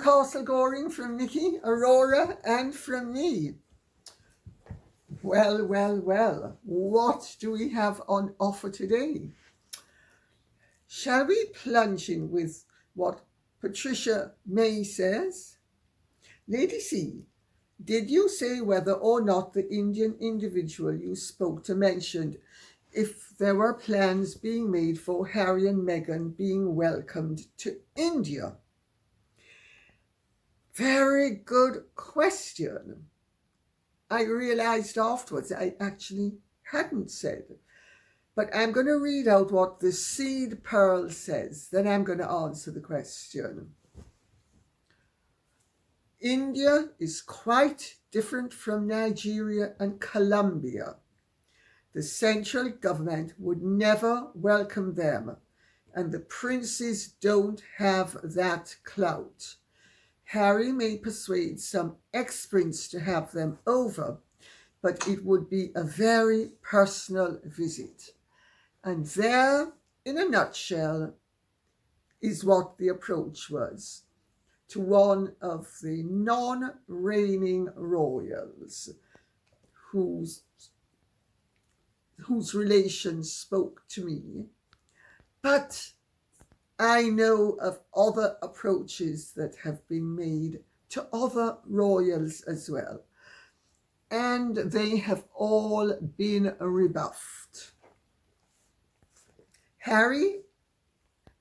Castle Goring from Nikki, Aurora, and from me. Well, what do we have on offer today? Shall we plunge in with what Patricia May says? Lady C, did you say whether or not the Indian individual you spoke to mentioned if there were plans being made for Harry and Meghan being welcomed to India? Very good question. I realized afterwards I actually hadn't said. But I'm going to read out what the seed pearl says. Then I'm going to answer the question. India is quite different from Nigeria and Colombia. The central government would never welcome them, and the princes don't have that clout. Harry may persuade some ex-prince to have them over, but it would be a very personal visit. And there, in a nutshell, is what the approach was to one of the non-reigning royals whose relations spoke to me. But I know of other approaches that have been made to other royals as well, and they have all been rebuffed. Harry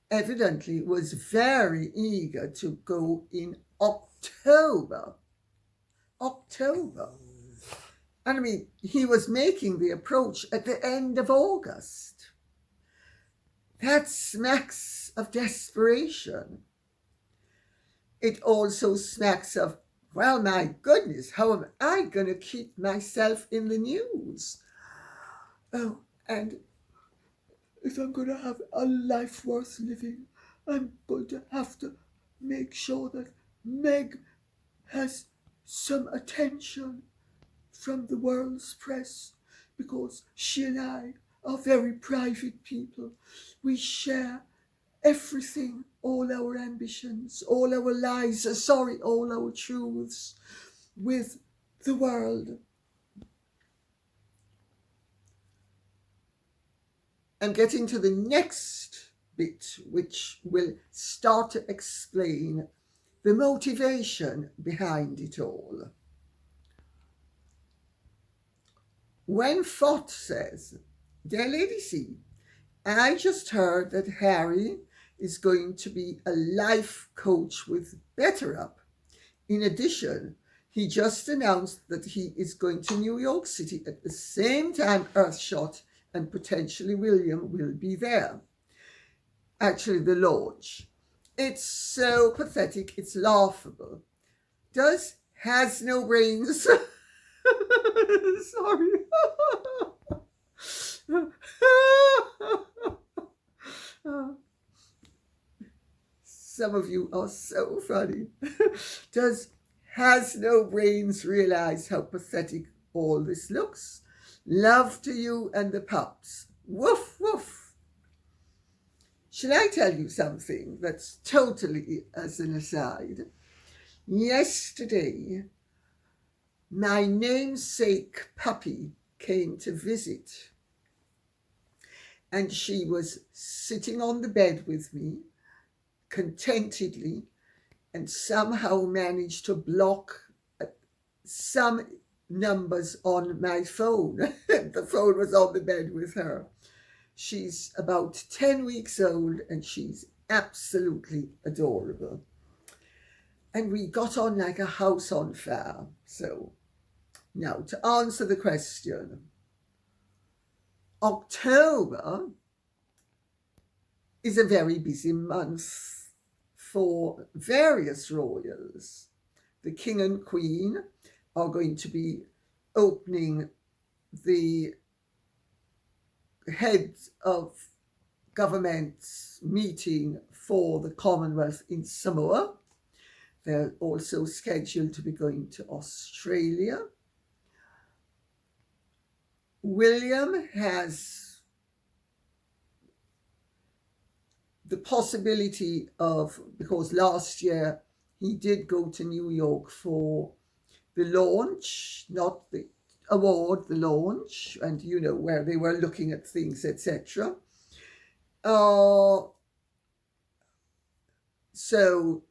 evidently was very eager to go in October. And I mean, he was making the approach at the end of August. That smacks of desperation. It also smacks of, well, my goodness, how am I going to keep myself in the news? Oh, and if I'm going to have a life worth living, I'm going to have to make sure that Meg has some attention from the world's press, because she and I are very private people. We share everything, all our ambitions, all our lies, all our truths with the world. I'm getting to the next bit, which will start to explain the motivation behind it all. When Fott says, "Dear Lady C, I just heard that Harry is going to be a life coach with BetterUp. In addition, he just announced that he is going to New York City at the same time Earthshot and potentially William will be there. Actually, the launch. It's so pathetic, it's laughable. Has no brains." Sorry. Some of you are so funny. Has no brains realize how pathetic all this looks? Love to you and the pups. Woof, woof. Shall I tell you something that's totally as an aside? Yesterday, my namesake puppy came to visit, and she was sitting on the bed with me contentedly and somehow managed to block some numbers on my phone. The phone was on the bed with her. She's about 10 weeks old and she's absolutely adorable. And we got on like a house on fire. So now to answer the question, October is a very busy month for various royals. The King and Queen are going to be opening the heads of governments meeting for the Commonwealth in Samoa. They're also scheduled to be going to Australia. William has the possibility of, because last year he did go to New York for the launch, not the award, the launch, and where they were looking at things, etc. So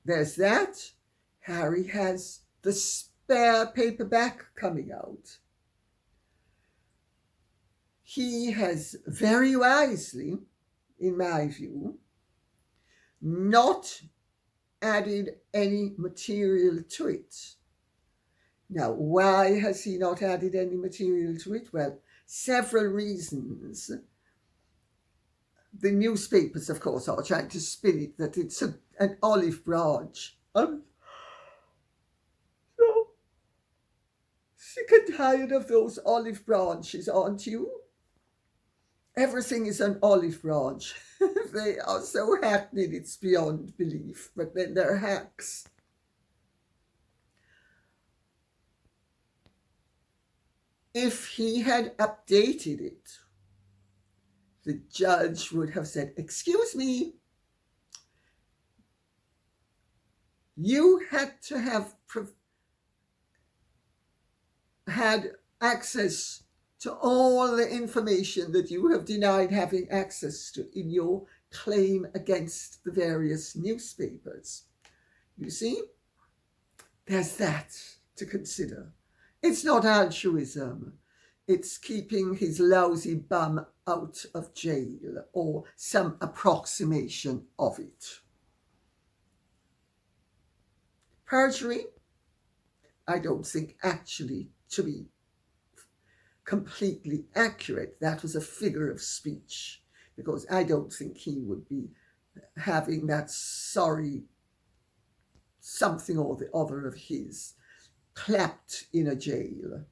there's that. Harry has the spare paperback coming out. He has very wisely, in my view, not added any material to it. Now, why has he not added any material to it? Well, several reasons. The newspapers, of course, are trying to spin it that it's an olive branch. I'm so sick and tired of those olive branches, aren't you? Everything is an olive branch. They are so hackneyed, it's beyond belief, but then they're hacks. If he had updated it, the judge would have said, "Excuse me, you had to have had access to all the information that you have denied having access to in your claim against the various newspapers." You see, there's that to consider. It's not altruism. It's keeping his lousy bum out of jail, or some approximation of it. Perjury, I don't think actually to be completely accurate. That was a figure of speech, because I don't think he would be having that sorry something or the other of his clapped in a jail.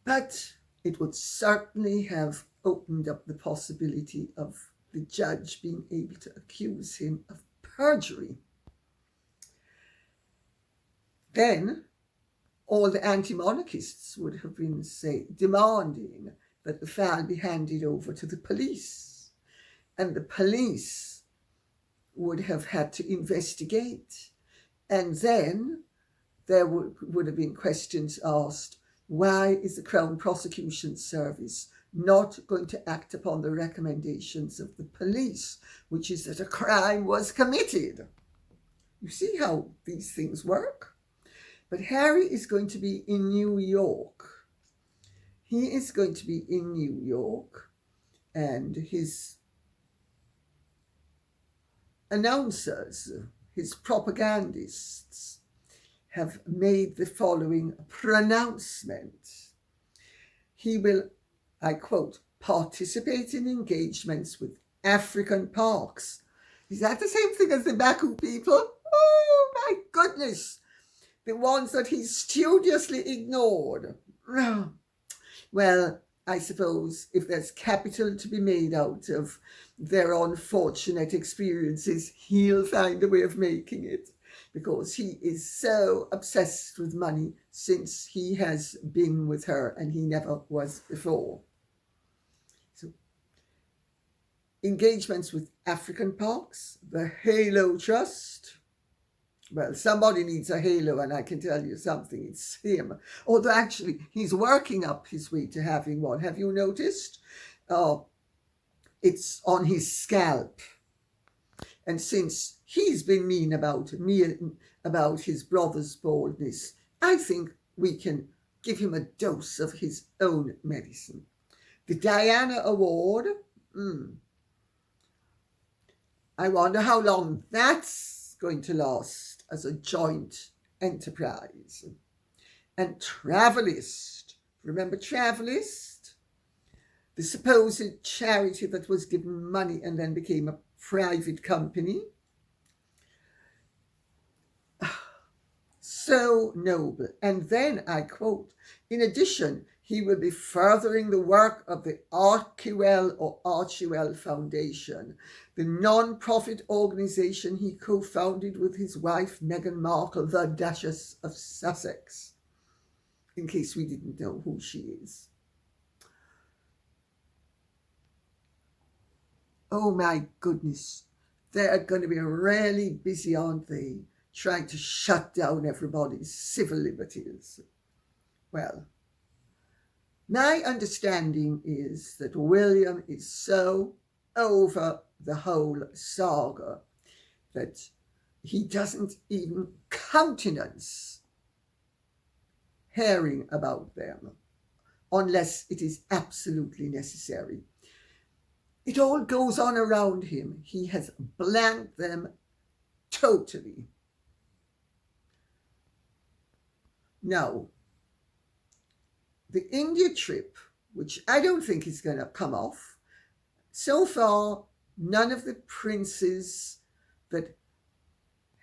But it would certainly have opened up the possibility of the judge being able to accuse him of perjury. Then all the anti-monarchists would have been, demanding that the file be handed over to the police. And the police would have had to investigate. And then there would have been questions asked, why is the Crown Prosecution Service not going to act upon the recommendations of the police, which is that a crime was committed? You see how these things work? But Harry is going to be in New York. He is going to be in New York, and his announcers, his propagandists, have made the following pronouncement. He will, I quote, participate in engagements with African parks. Is that the same thing as the Baku people? Oh my goodness. The ones that he studiously ignored. Well, I suppose if there's capital to be made out of their unfortunate experiences, he'll find a way of making it, because he is so obsessed with money since he has been with her, and he never was before. So, engagements with African parks, the HaloTrust. Well, somebody needs a halo, and I can tell you something, it's him. Although actually, he's working up his way to having one. Have you noticed? It's on his scalp. And since he's been mean about his brother's baldness, I think we can give him a dose of his own medicine. The Diana Award, I wonder how long that's going to last as a joint enterprise. And Travelist, remember Travelist? The supposed charity that was given money and then became a private company. So noble. And then I quote, in addition, he will be furthering the work of the Archie Foundation, the non-profit organization he co-founded with his wife, Meghan Markle, the Duchess of Sussex, in case we didn't know who she is. Oh my goodness. They're going to be really busy, aren't they, trying to shut down everybody's civil liberties. Well, my understanding is that William is so over the whole saga that he doesn't even countenance hearing about them unless it is absolutely necessary. It all goes on around him. He has blanked them totally. Now, the India trip, which I don't think is going to come off, so far, none of the princes that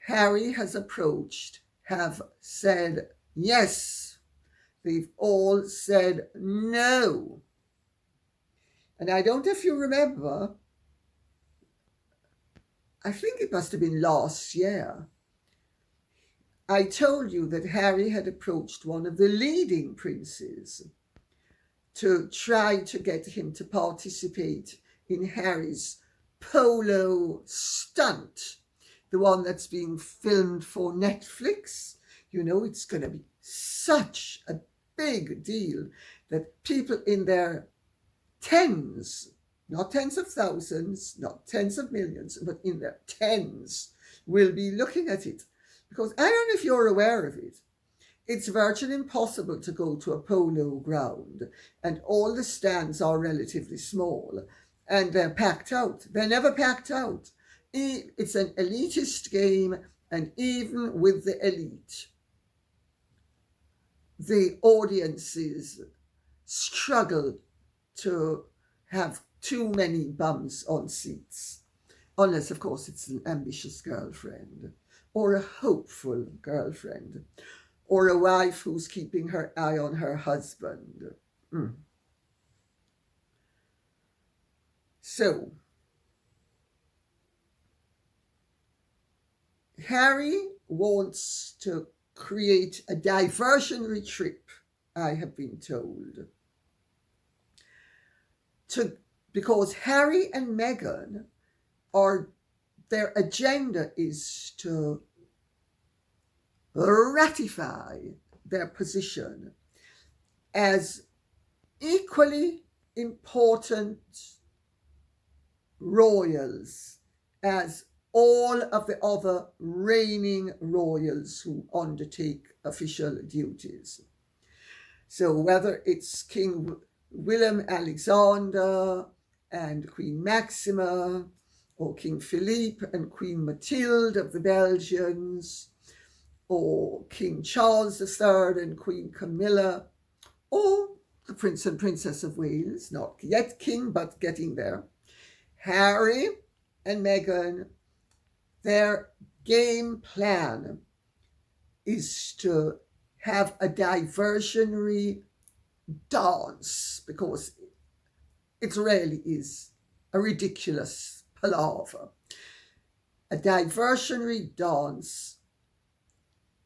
Harry has approached have said yes. They've all said no. And I don't know if you remember, I think it must have been last year, I told you that Harry had approached one of the leading princes to try to get him to participate in Harry's polo stunt, the one that's being filmed for Netflix. You know, it's going to be such a big deal that people in their tens, not tens of thousands, not tens of millions, but in their tens will be looking at it. Because I don't know if you're aware of it. It's virtually impossible to go to a polo ground and all the stands are relatively small and they're packed out. They're never packed out. It's an elitist game, and even with the elite, the audiences struggle to have too many bums on seats, unless, of course, it's an ambitious girlfriend or a hopeful girlfriend or a wife who's keeping her eye on her husband. So, Harry wants to create a diversionary trip, I have been told, because Harry and Meghan their agenda is to ratify their position as equally important royals as all of the other reigning royals who undertake official duties. So whether it's King William Alexander and Queen Maxima, or King Philippe and Queen Mathilde of the Belgians, or King Charles III and Queen Camilla, or the Prince and Princess of Wales, not yet king, but getting there, Harry and Meghan, their game plan is to have a diversionary dance, because it really is a ridiculous palaver. A diversionary dance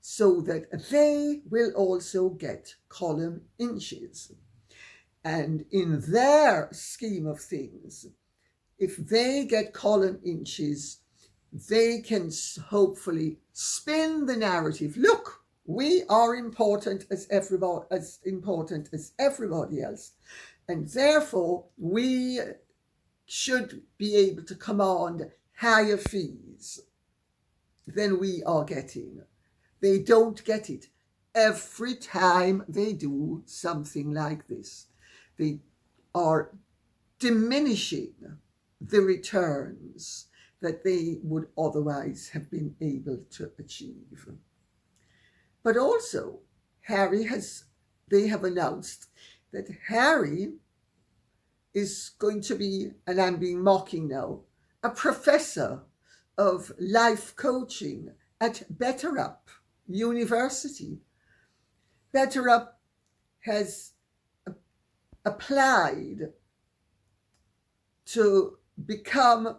so that they will also get column inches. And in their scheme of things, if they get column inches, they can hopefully spin the narrative. Look, we are important as important as everybody else. And therefore, we should be able to command higher fees than we are getting. They don't get it. Every time they do something like this, they are diminishing the returns that they would otherwise have been able to achieve. But also, they have announced that Harry is going to be, and I'm being mocking now, a professor of life coaching at Better Up University. Better Up has applied to become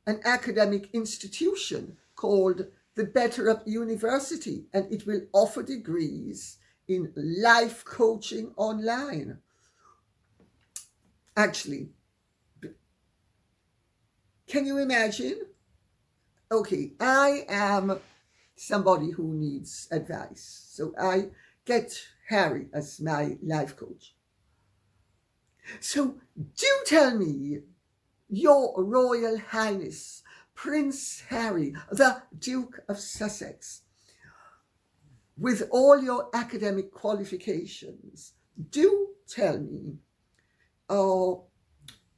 an academic institution called the Better Up University, and it will offer degrees in life coaching online. Actually, can you imagine Okay, I am somebody who needs advice. So I get Harry as my life coach. So do tell me, Your Royal Highness, Prince Harry, the Duke of Sussex, with all your academic qualifications, do tell me, do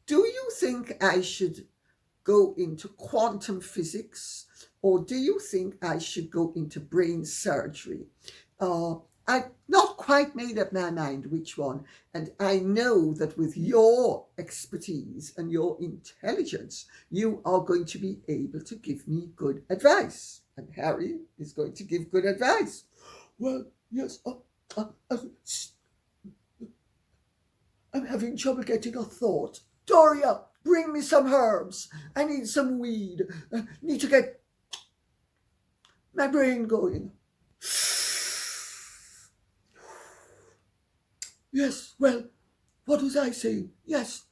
you think I should go into quantum physics, or do you think I should go into brain surgery? I've not quite made up my mind which one, and I know that with your expertise and your intelligence, you are going to be able to give me good advice, and Harry is going to give good advice. Well, yes, I'm having trouble getting a thought. Doria, bring me some herbs. I need some weed. I need to get my brain going. Yes, well, what was I saying? Yes,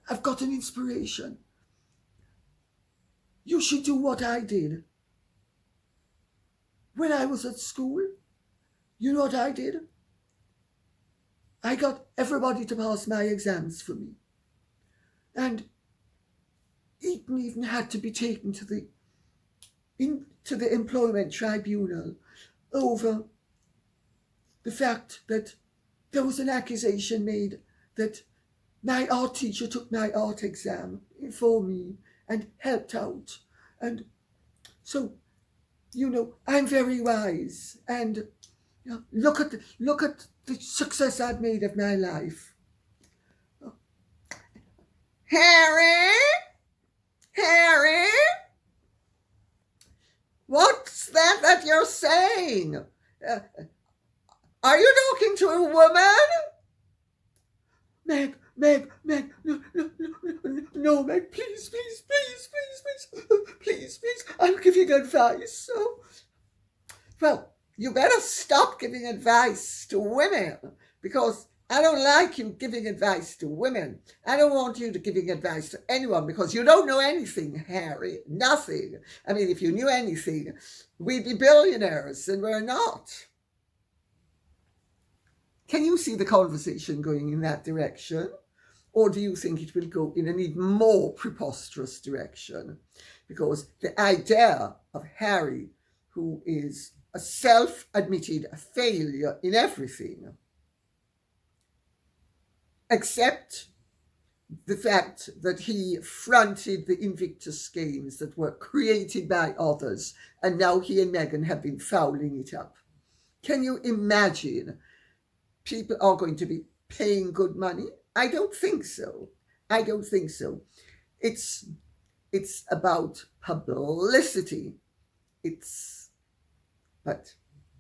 I've got an inspiration. You should do what I did. When I was at school, you know what I did? I got everybody to pass my exams for me. And Eton even had to be taken to the employment tribunal over the fact that there was an accusation made that my art teacher took my art exam for me and helped out. And so, I'm very wise. And look at the success I've made of my life. Harry? What's that you're saying? Are you talking to a woman? Meg, no, Meg, please, I'm giving advice. Well, you better stop giving advice to women, because I don't like you giving advice to women. I don't want you to giving advice to anyone, because you don't know anything, Harry. Nothing. I mean, if you knew anything, we'd be billionaires, and we're not. Can you see the conversation going in that direction? Or do you think it will go in an even more preposterous direction? Because the idea of Harry, who is a self-admitted failure in everything, except the fact that he fronted the Invictus Games that were created by others, and now he and Meghan have been fouling it up. Can you imagine people are going to be paying good money? I don't think so. It's about publicity. But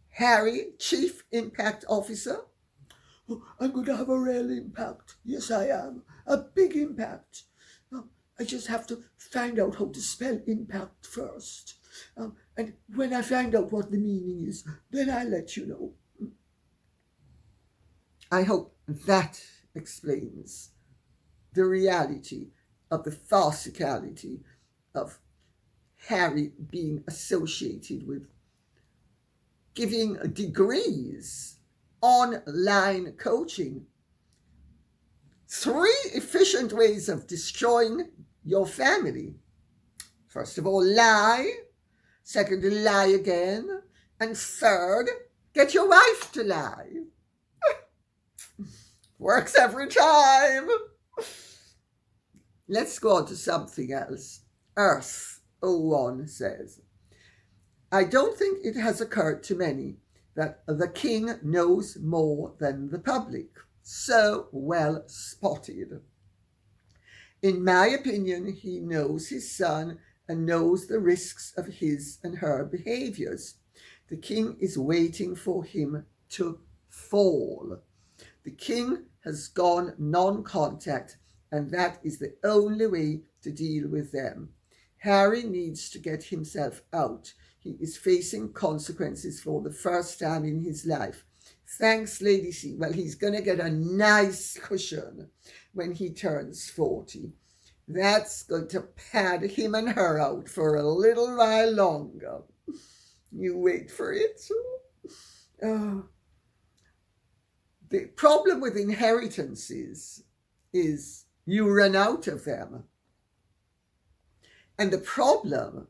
Harry, Chief Impact Officer, I'm going to have a real impact. Yes, I am. A big impact. I just have to find out how to spell impact first. And when I find out what the meaning is, then I'll let you know. I hope that explains the reality of the farcicality of Harry being associated with giving degrees, online coaching. 3 efficient ways of destroying your family. First of all, lie. Second, lie again. And third, get your wife to lie. Works every time. Let's go on to something else. Earth 01 says, I don't think it has occurred to many that the king knows more than the public. So well spotted. In my opinion, he knows his son and knows the risks of his and her behaviors. The king is waiting for him to fall. The king has gone non-contact, and that is the only way to deal with them. Harry needs to get himself out. He is facing consequences for the first time in his life. Thanks, Lady C. Well, he's going to get a nice cushion when he turns 40. That's going to pad him and her out for a little while longer. You wait for it. Oh. The problem with inheritances is you run out of them. And the problem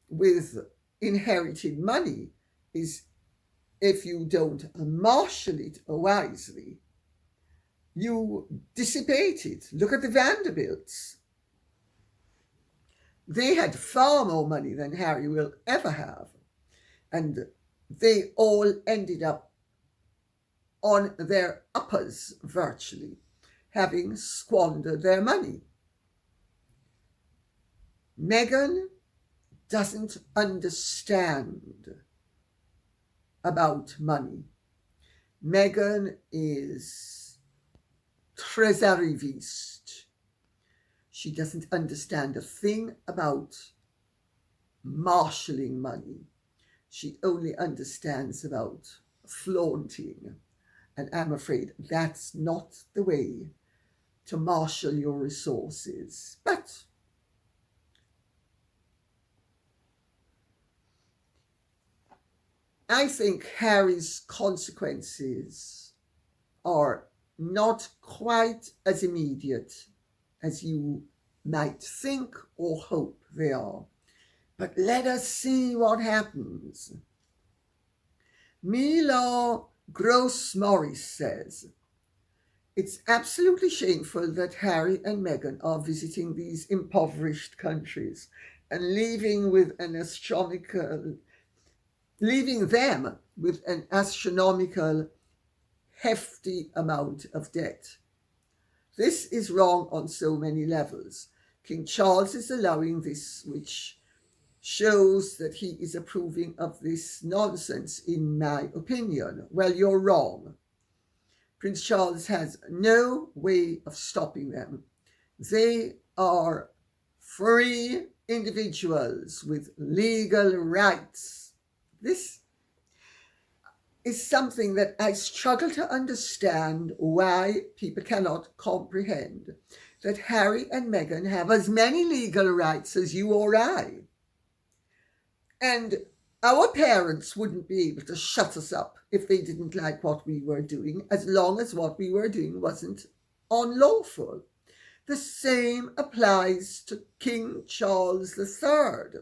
with inherited money is if you don't marshal it wisely, you dissipate it. Look at the Vanderbilts. They had far more money than Harry will ever have. And they all ended up on their uppers virtually, having squandered their money. Meghan doesn't understand about money. Meghan is trésariviste. She doesn't understand a thing about marshalling money. She only understands about flaunting. And I'm afraid that's not the way to marshal your resources. But I think Harry's consequences are not quite as immediate as you might think or hope they are. But let us see what happens. Mila Gross-Morris says, it's absolutely shameful that Harry and Meghan are visiting these impoverished countries and leaving them with an astronomical, hefty amount of debt. This is wrong on so many levels. King Charles is allowing this, which shows that he is approving of this nonsense, in my opinion. Well, you're wrong. Prince Charles has no way of stopping them. They are free individuals with legal rights. This is something that I struggle to understand why people cannot comprehend, that Harry and Meghan have as many legal rights as you or I. And our parents wouldn't be able to shut us up if they didn't like what we were doing, as long as what we were doing wasn't unlawful. The same applies to King Charles III.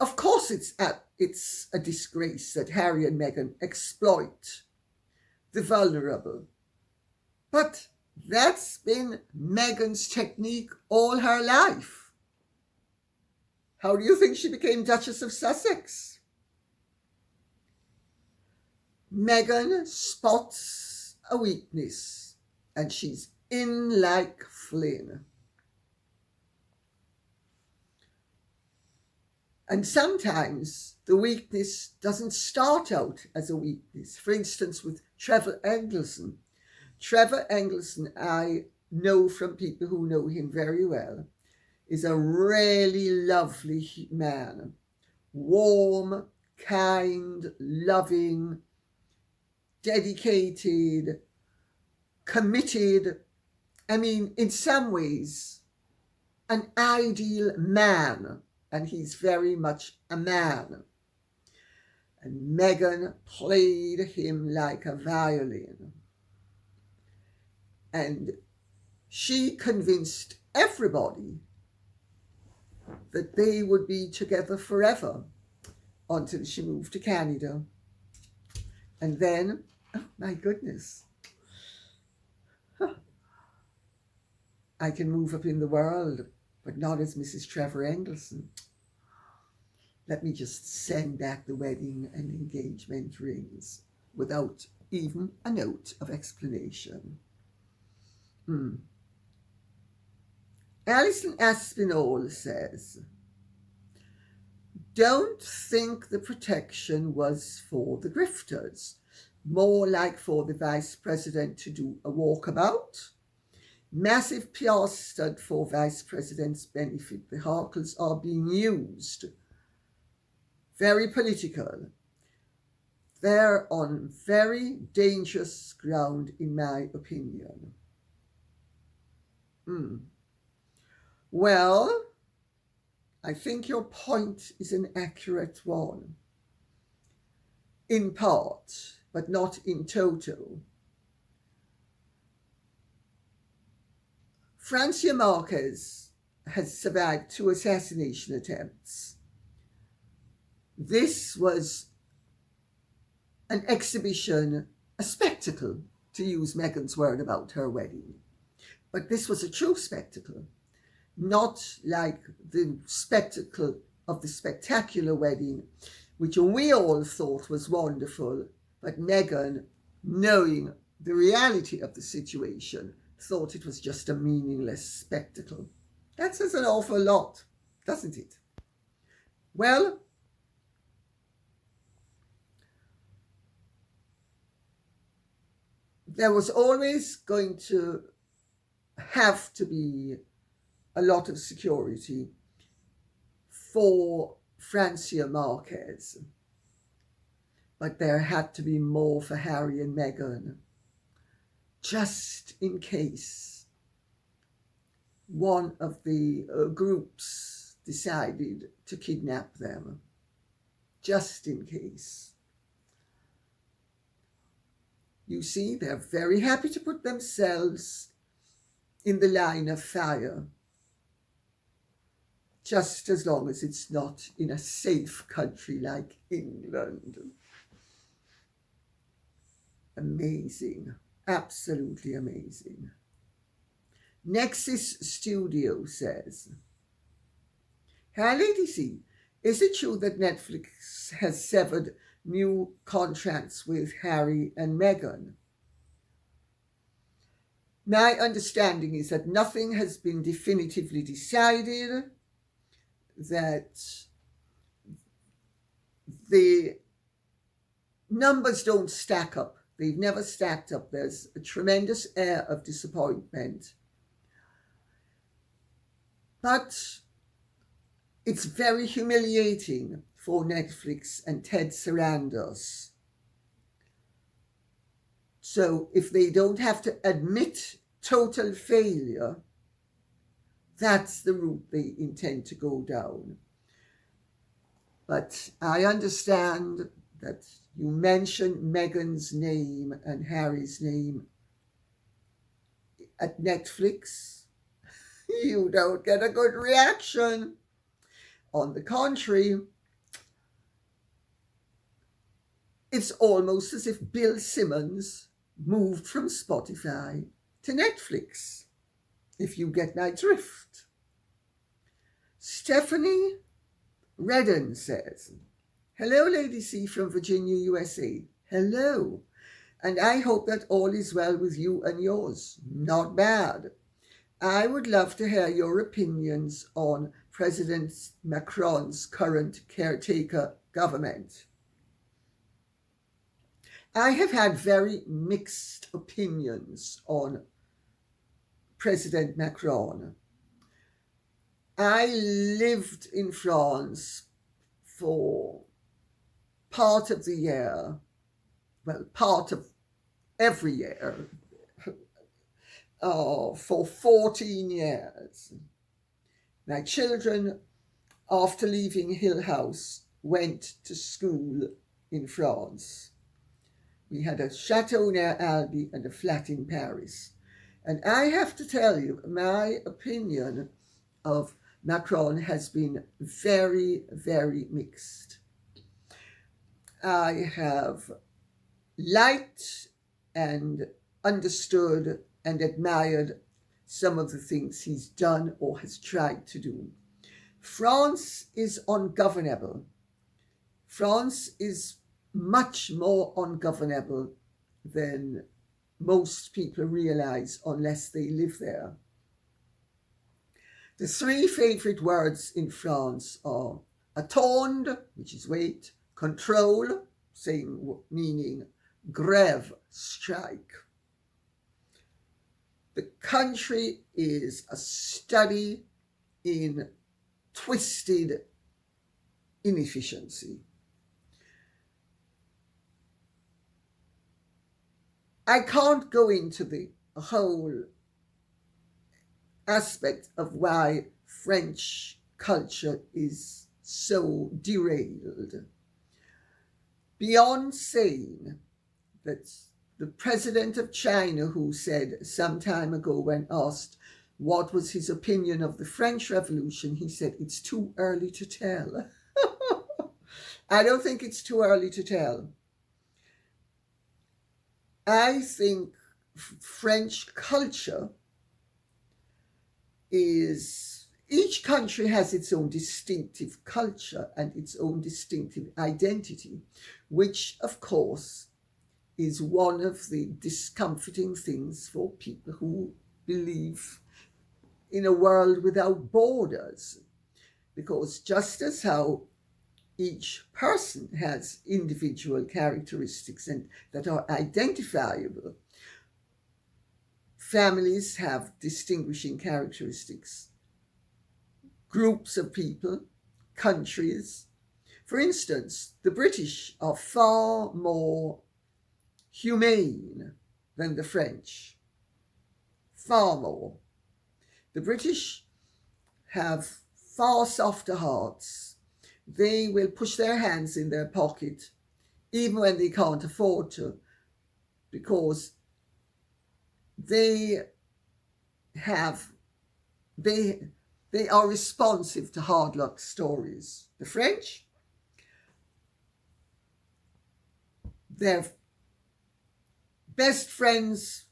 Of course, it's a disgrace that Harry and Meghan exploit the vulnerable. But that's been Meghan's technique all her life. How do you think she became Duchess of Sussex? Meghan spots a weakness and she's in like Flynn. And sometimes the weakness doesn't start out as a weakness. For instance, with Trevor Eggleston. Trevor Eggleston, I know from people who know him very well, is a really lovely man. Warm, kind, loving, dedicated, committed. I mean, in some ways, an ideal man. And he's very much a man. And Meghan played him like a violin. And she convinced everybody that they would be together forever until she moved to Canada. And then, oh my goodness, I can move up in the world, but not as Mrs. Trevor Eggleston. Let me just send back the wedding and engagement rings without even a note of explanation. Alison Aspinall says, don't think the protection was for the grifters, more like for the Vice President to do a walkabout. Massive PR stunt for Vice President's benefit. The Harkles are being used. Very political. They're on very dangerous ground, in my opinion. Well, I think your point is an accurate one. In part, but not in total. Francia Marquez has survived 2 assassination attempts. This was an exhibition, a spectacle, to use Meghan's word about her wedding. But this was a true spectacle, not like the spectacle of the spectacular wedding, which we all thought was wonderful, but Meghan, knowing the reality of the situation, thought it was just a meaningless spectacle. That says an awful lot, doesn't it? Well, there was always going to have to be a lot of security for Francia Marquez, but there had to be more for Harry and Meghan, just in case one of the groups decided to kidnap them, just in case. You see, they're very happy to put themselves in the line of fire, just as long as it's not in a safe country like England. Amazing, absolutely amazing. Nexus Studio says, "Hi, Lady C, is it true that Netflix has severed new contracts with Harry and Meghan?" My understanding is that nothing has been definitively decided, that the numbers don't stack up. They've never stacked up. There's a tremendous air of disappointment. But it's very humiliating for Netflix and Ted Sarandos. So if they don't have to admit total failure, that's the route they intend to go down. But I understand that you mentioned Meghan's name and Harry's name at Netflix. You don't get a good reaction. On the contrary, it's almost as if Bill Simmons moved from Spotify to Netflix, if you get my drift. Stephanie Redden says, "Hello, Lady C from Virginia, USA. Hello. And I hope that all is well with you and yours. Not bad. I would love to hear your opinions on President Macron's current caretaker government." I have had very mixed opinions on President Macron. I lived in France for part of the year, well, part of every year, for 14 years. My children, after leaving Hill House, went to school in France. We had a chateau near Albi and a flat in Paris. And I have to tell you, my opinion of Macron has been very, very mixed. I have liked and understood and admired some of the things he's done or has tried to do. France is ungovernable. France is much more ungovernable than most people realize unless they live there. The 3 favorite words in France are attendre, which is wait, control, meaning grève, strike. The country is a study in twisted inefficiency. I can't go into the whole aspect of why French culture is so derailed, beyond saying that the president of China, who said some time ago when asked what was his opinion of the French Revolution, he said, it's too early to tell. I don't think it's too early to tell. I think French culture is, each country has its own distinctive culture and its own distinctive identity, which of course is one of the discomforting things for people who believe in a world without borders. Because just as how each person has individual characteristics and that are identifiable, families have distinguishing characteristics. Groups of people, countries. For instance, the British are far more humane than the French. Far more. The British have far softer hearts. They will push their hands in their pocket even when they can't afford to, because they are responsive to hard luck stories. The French, their best friend's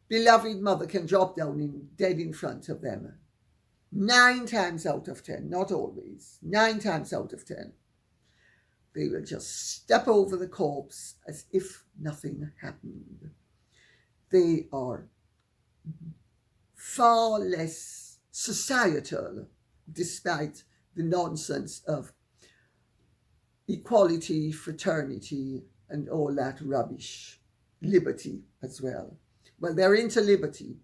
beloved mother can drop down dead in front of them. 9 times out of 10, not always, 9 times out of 10, they will just step over the corpse as if nothing happened. They are far less societal, despite the nonsense of equality, fraternity, and all that rubbish. Liberty as well. Well, they're into liberty,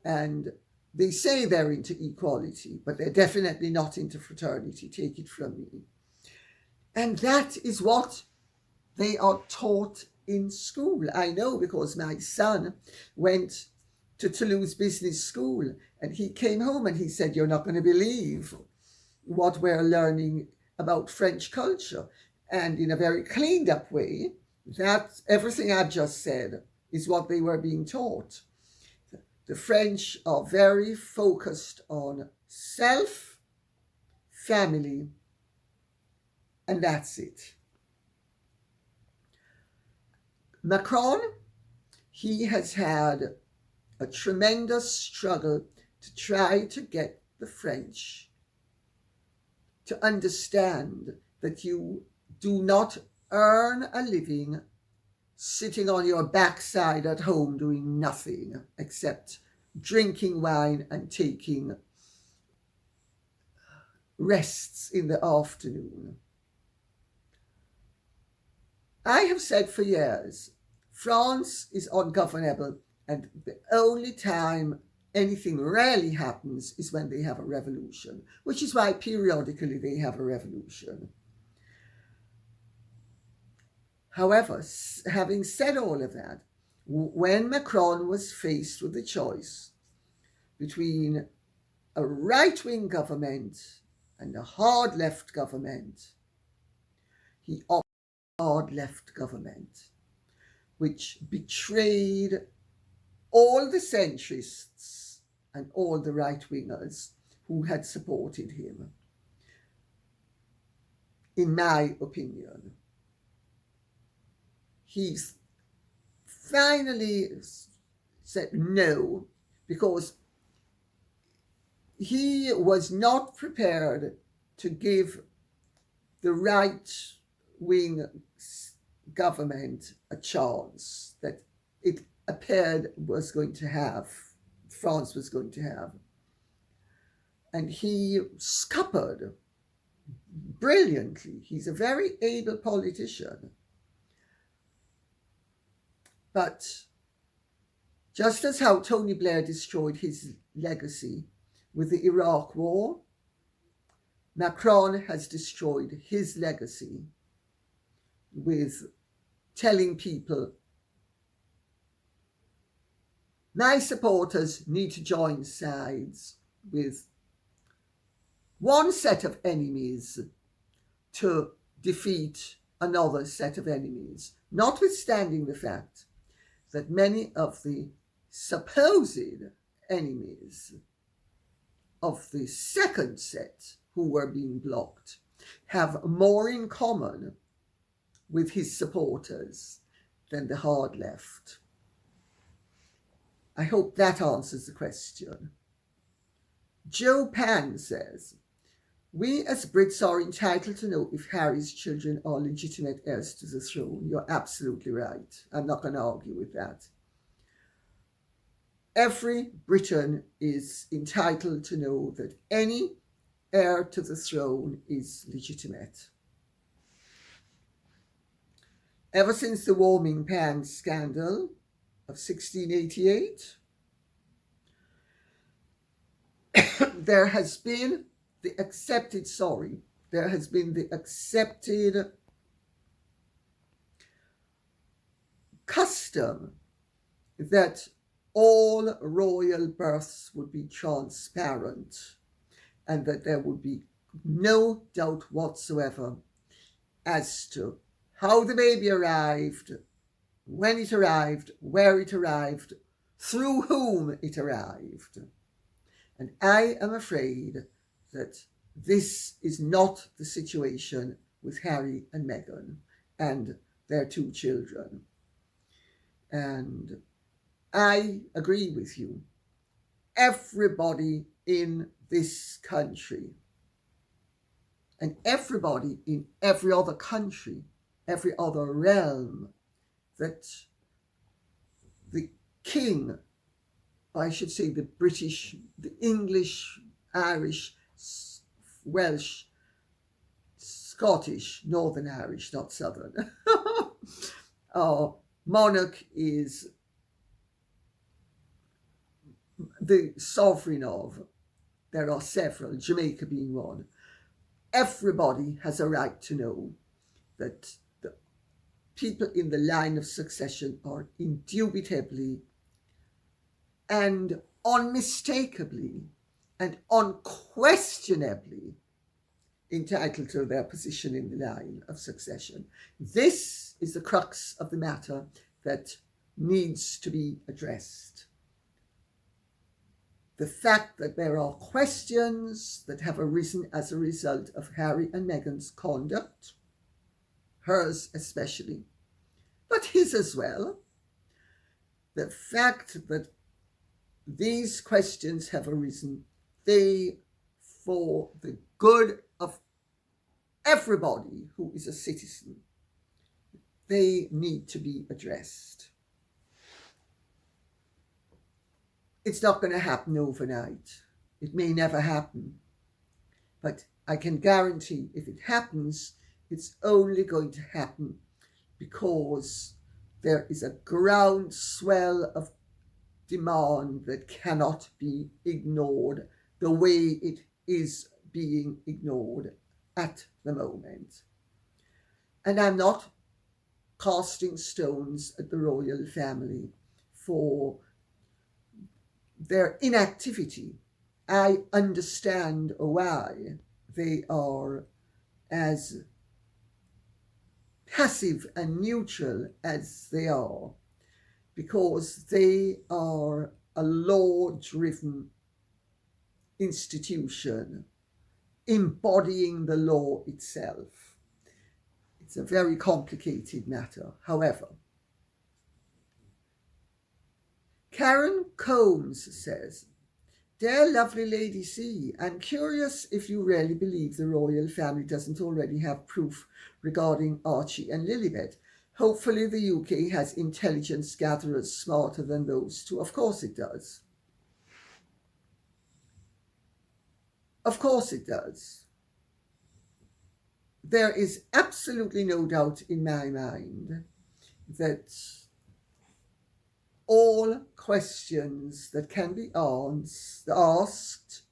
and they say they're into equality, but they're definitely not into fraternity, take it from me. And that is what they are taught in school. I know, because my son went to Toulouse Business School and he came home and he said, you're not going to believe what we're learning about French culture. And in a very cleaned up way, that everything I've just said is what they were being taught. The French are very focused on self, family, and that's it. Macron, he has had a tremendous struggle to try to get the French to understand that you do not earn a living sitting on your backside at home doing nothing except drinking wine and taking rests in the afternoon. I have said for years, France is ungovernable, and the only time anything really happens is when they have a revolution, which is why periodically they have a revolution. However, having said all of that, when Macron was faced with the choice between a right-wing government and a hard left government, he opted for a hard left government, which betrayed all the centrists and all the right-wingers who had supported him, in my opinion. He finally said no, because he was not prepared to give the right-wing government a chance that it appeared was going to have, France was going to have. And he scuppered brilliantly. He's a very able politician. But just as how Tony Blair destroyed his legacy with the Iraq War, Macron has destroyed his legacy with telling people My supporters need to join sides with one set of enemies to defeat another set of enemies, notwithstanding the fact that many of the supposed enemies of the second set who were being blocked have more in common with his supporters than the hard left. I hope that answers the question. Joe Pan says, we as Brits are entitled to know if Harry's children are legitimate heirs to the throne. You're absolutely right. I'm not going to argue with that. Every Briton is entitled to know that any heir to the throne is legitimate. Ever since the warming pan scandal of 1688, there has been the accepted custom that all royal births would be transparent and that there would be no doubt whatsoever as to how the baby arrived, when it arrived, where it arrived, through whom it arrived. And I am afraid that this is not the situation with Harry and Meghan and their two children. And I agree with you. Everybody in this country and everybody in every other country, every other realm, that the king, I should say the British, the English, Irish, Welsh, Scottish, Northern Irish, not Southern, monarch is the sovereign of. There are several, Jamaica being one. Everybody has a right to know that the people in the line of succession are indubitably and unmistakably and unquestionably entitled to their position in the line of succession. This is the crux of the matter that needs to be addressed. The fact that there are questions that have arisen as a result of Harry and Meghan's conduct, hers especially, but his as well. The fact that these questions have arisen, they, for the good of everybody who is a citizen, they need to be addressed. It's not going to happen overnight. It may never happen. But I can guarantee if it happens, it's only going to happen because there is a groundswell of demand that cannot be ignored the way it is being ignored at the moment. And I'm not casting stones at the royal family for their inactivity. I understand why they are as passive and neutral as they are, because they are a law-driven institution embodying the law itself. It's a very complicated matter. However, Karen Combs says, Dear lovely Lady C, I'm curious if you really believe the royal family doesn't already have proof regarding Archie and Lilet. Hopefully the UK has intelligence gatherers smarter than those two. Of course it does. Of course it does. There is absolutely no doubt in my mind that all questions that can be asked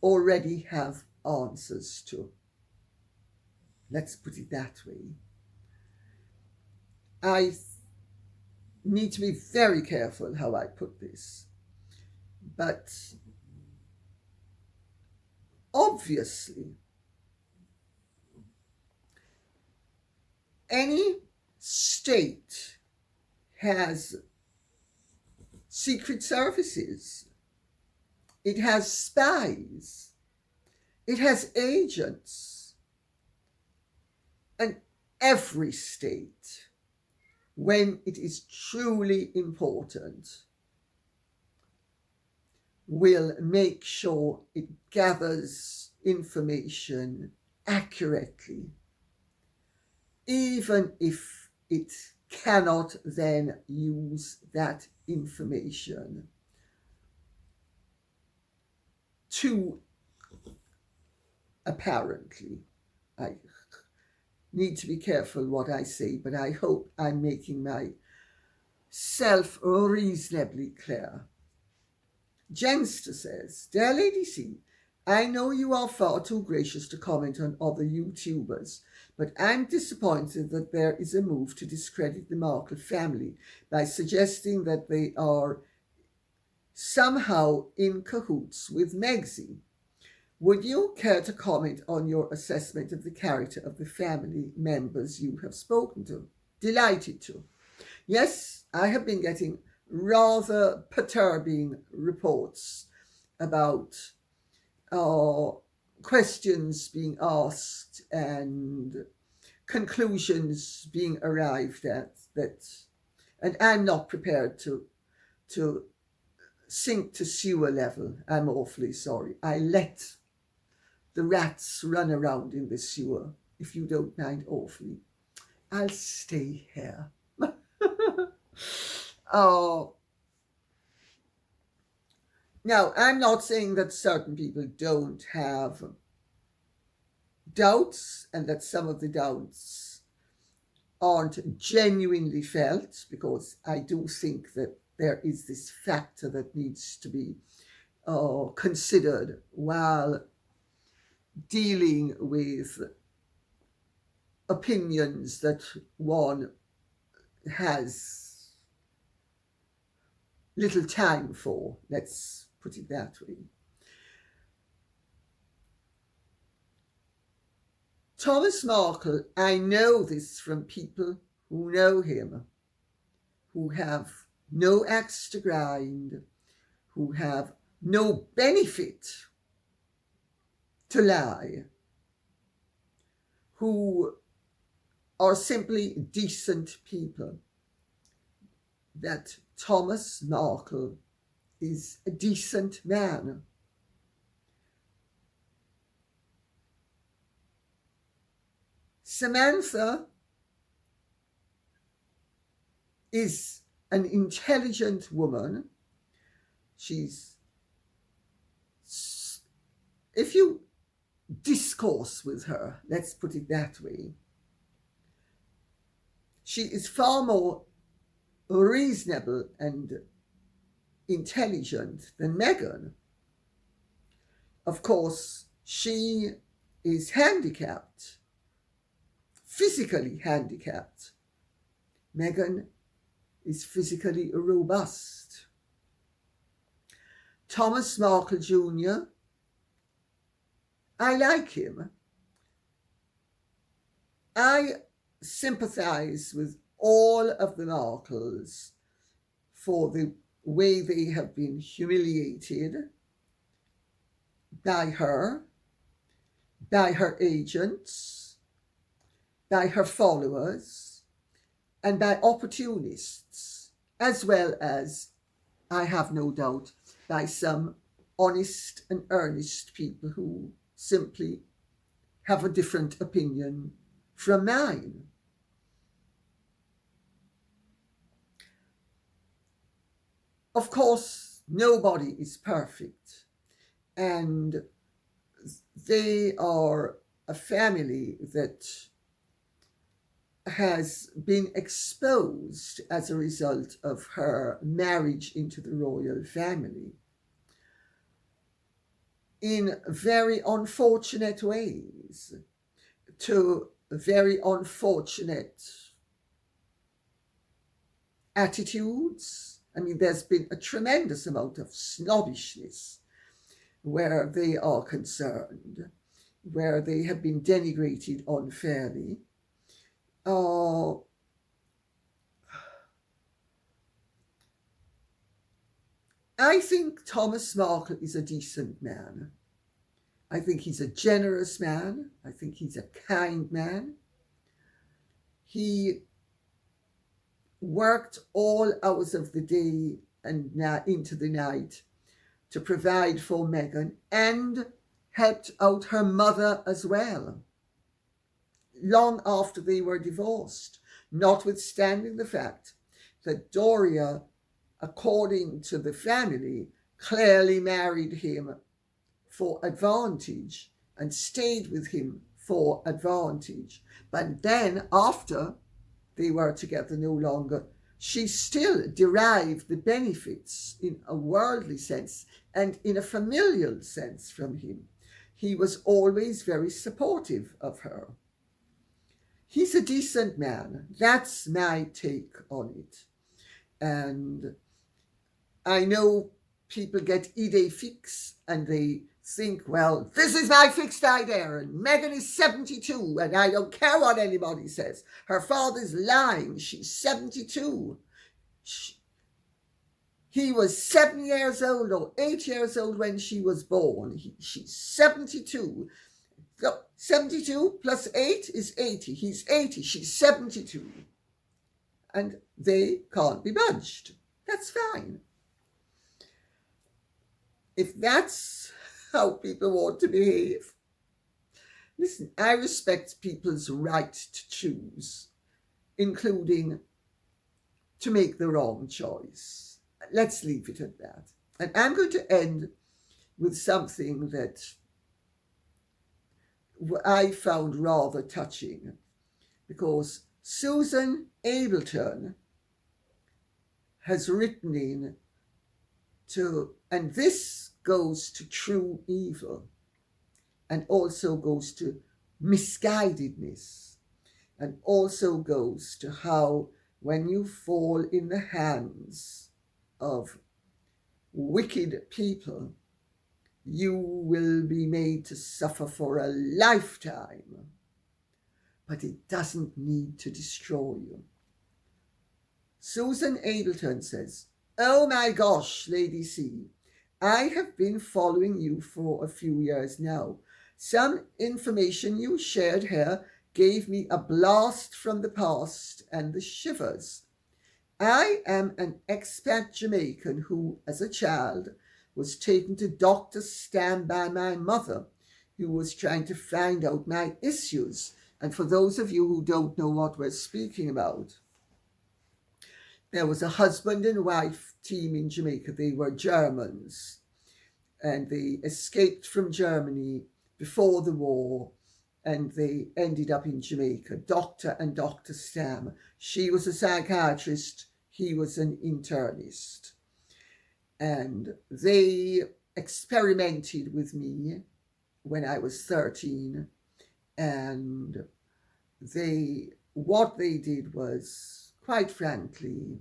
already have answers to. Let's put it that way. I need to be very careful how I put this. But obviously, any state has secret services, it has spies, it has agents, and every state, when it is truly important, will make sure it gathers information accurately, even if it cannot then use that information to apparently. I need to be careful what I say, but I hope I'm making myself reasonably clear. Jenster says, Dear Lady C, I know you are far too gracious to comment on other YouTubers, but I'm disappointed that there is a move to discredit the Markle family by suggesting that they are somehow in cahoots with Megsy. Would you care to comment on your assessment of the character of the family members you have spoken to? Delighted to. Yes, I have been getting rather perturbing reports about questions being asked and conclusions being arrived at, and I'm not prepared to sink to sewer level. I'm awfully sorry. I let the rats run around in the sewer, if you don't mind awfully. I'll stay here. Now, I'm not saying that certain people don't have doubts and that some of the doubts aren't genuinely felt, because I do think that there is this factor that needs to be considered while dealing with opinions that one has little time for, let's put it that way. Thomas Markle, I know this from people who know him, who have no axe to grind, who have no benefit to lie, who are simply decent people, that Thomas Markle is a decent man. Samantha is an intelligent woman. She's, if you discourse with her, let's put it that way, she is far more reasonable and intelligent than Meghan. Of course, she is handicapped, physically handicapped. Meghan is physically robust. Thomas Markle Jr., I like him. I sympathize with all of the Markles for the way they have been humiliated by her agents, by her followers, and by opportunists, as well as, I have no doubt, by some honest and earnest people who simply have a different opinion from mine. Of course, nobody is perfect, and they are a family that has been exposed as a result of her marriage into the royal family in very unfortunate ways, to very unfortunate attitudes. I mean, there's been a tremendous amount of snobbishness where they are concerned, where they have been denigrated unfairly. I think Thomas Markle is a decent man. I think he's a generous man. I think he's a kind man. He worked all hours of the day and into the night to provide for Meghan and helped out her mother as well, long after they were divorced, notwithstanding the fact that Doria, according to the family, clearly married him for advantage and stayed with him for advantage. But then, after they were together no longer, she still derived the benefits in a worldly sense and in a familial sense from him. He was always very supportive of her. He's a decent man. That's my take on it. And I know people get idée fixe and they think, well, this is my fixed idea, and Meghan is 72, and I don't care what anybody says. Her father's lying. She's 72. He was 7 years old or 8 years old when she was born. She's 72. So 72 plus 8 is 80. He's 80. She's 72. And they can't be budged. That's fine. If that's how people want to behave, listen, I respect people's right to choose, including to make the wrong choice. Let's leave it at that. And I'm going to end with something that I found rather touching, because Susan Ableton has written in to, and this goes to true evil and also goes to misguidedness and also goes to how when you fall in the hands of wicked people, you will be made to suffer for a lifetime, but it doesn't need to destroy you. Susan Ableton says, "Oh my gosh, Lady C, I have been following you for a few years now. Some information you shared here gave me a blast from the past and the shivers. I am an expat Jamaican who, as a child, was taken to Dr. Stam by my mother, who was trying to find out my issues." And for those of you who don't know what we're speaking about, there was a husband and wife team in Jamaica. They were Germans, and they escaped from Germany before the war, and they ended up in Jamaica, Dr. and Dr. Stam. She was a psychiatrist, he was an internist. And they experimented with me when I was 13, and what they did was, quite frankly,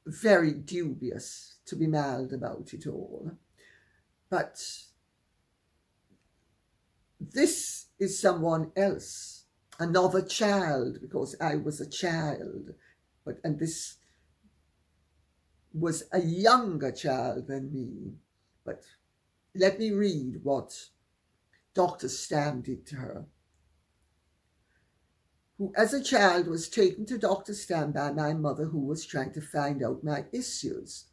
very dubious, to be mild about it all. But this is someone else, another child, because I was a child, and this was a younger child than me. But let me read what Dr. Stam did to her, who as a child was taken to Dr. Stam by my mother, who was trying to find out my issues.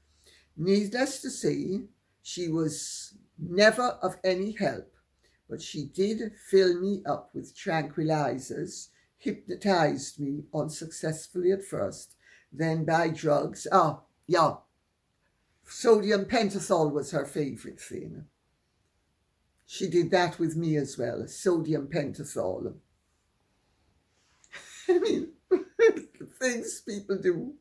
Needless to say, she was never of any help, but she did fill me up with tranquilizers, hypnotized me unsuccessfully at first, then by drugs. Sodium pentothal was her favorite thing. She did that with me as well, sodium pentothal. I mean, things people do.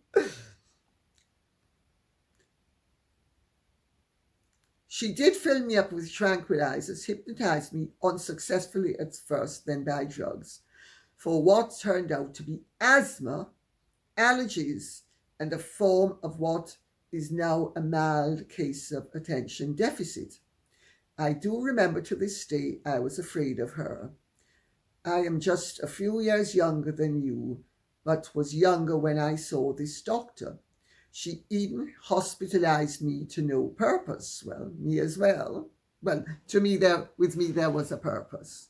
She did fill me up with tranquilizers, hypnotized me unsuccessfully at first, then by drugs, for what turned out to be asthma allergies, and a form of what is now a mild case of attention deficit. I do remember to this day I was afraid of her. I am just a few years younger than you, but was younger when I saw this doctor. She even hospitalized me to no purpose. Well, me as well. Well, to me, with me, there was a purpose.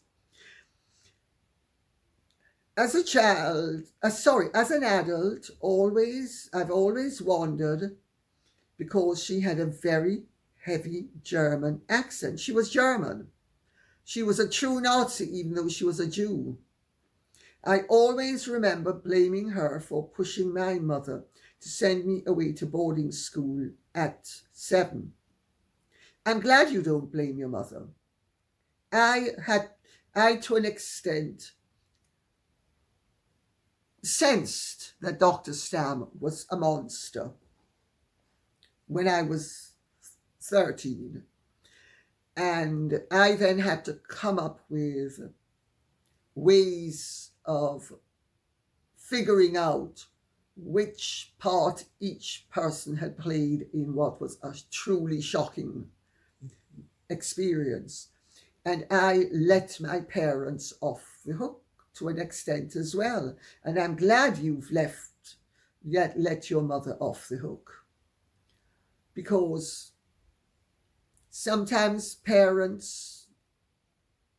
As a child, as an adult, I've always wondered, because she had a very heavy German accent. She was German. She was a true Nazi, even though she was a Jew. I always remember blaming her for pushing my mother to send me away to boarding school at 7. I'm glad you don't blame your mother. I, to an extent, sensed that Dr. Stam was a monster when I was 13. And I then had to come up with ways of figuring out which part each person had played in what was a truly shocking experience. And I let my parents off the hook to an extent as well. And I'm glad you've let your mother off the hook. Because sometimes parents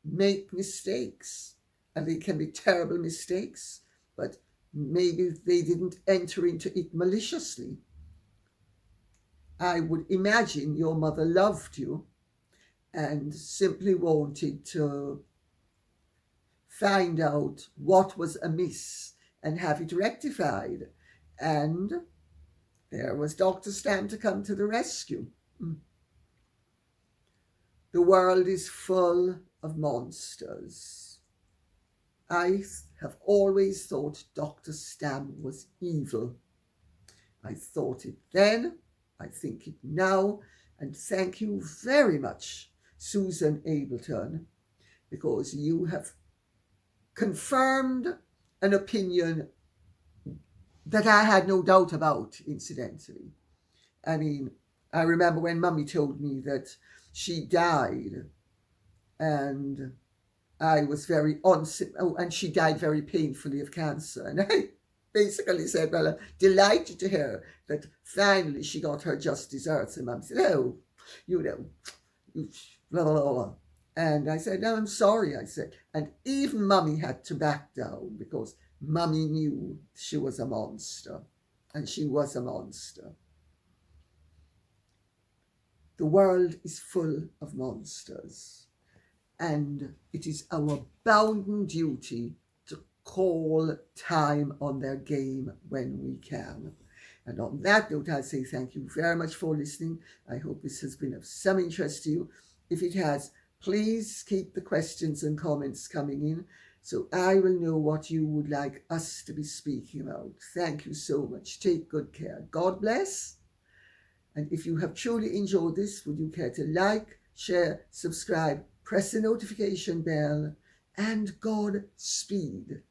make mistakes, and they can be terrible mistakes, but maybe they didn't enter into it maliciously. I would imagine your mother loved you and simply wanted to find out what was amiss and have it rectified. And there was Dr. Stam to come to the rescue. The world is full of monsters. I have always thought Dr. Stam was evil. I thought it then, I think it now, and thank you very much, Susan Ableton, because you have confirmed an opinion that I had no doubt about, incidentally. I mean, I remember when Mummy told me that she died, and I was very and she died very painfully of cancer. And I basically said, well, I'm delighted to hear that finally she got her just desserts. And Mum said, oh, blah, blah, blah. And I said, no, I'm sorry, I said. And even Mummy had to back down because Mummy knew she was a monster. And she was a monster. The world is full of monsters. And it is our bounden duty to call time on their game when we can. And on that note, I say thank you very much for listening. I hope this has been of some interest to you. If it has, please keep the questions and comments coming in so I will know what you would like us to be speaking about. Thank you so much. Take good care. God bless. And if you have truly enjoyed this, would you care to like, share, subscribe, press the notification bell, and Godspeed.